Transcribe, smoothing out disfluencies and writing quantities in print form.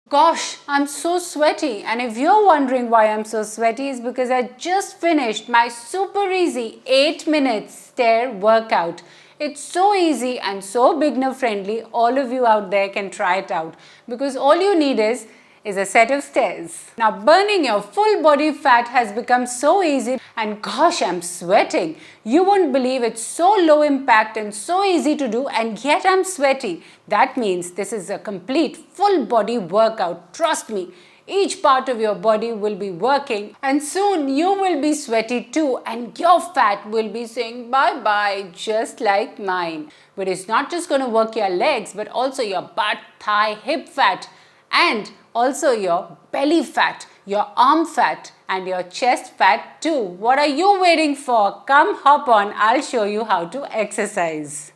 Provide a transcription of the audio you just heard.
Gosh, I'm so sweaty, and if you're wondering why I'm so sweaty, it's because I just finished my super easy 8-minute stair workout. It's so easy and so beginner friendly. All of you out there can try it out because all you need is a set of stairs. Now, burning your full body fat has become so easy, and gosh, I'm sweating. You won't believe it's so low impact and so easy to do, and yet I'm sweaty. That means this is a complete full body workout. Trust me, each part of your body will be working, and soon you will be sweaty too, and your fat will be saying bye-bye, just like mine. But it's not just going to work your legs, but also your butt, thigh, hip fat, and also your belly fat, your arm fat, and your chest fat too. What are you waiting for? Come hop on, I'll show you how to exercise.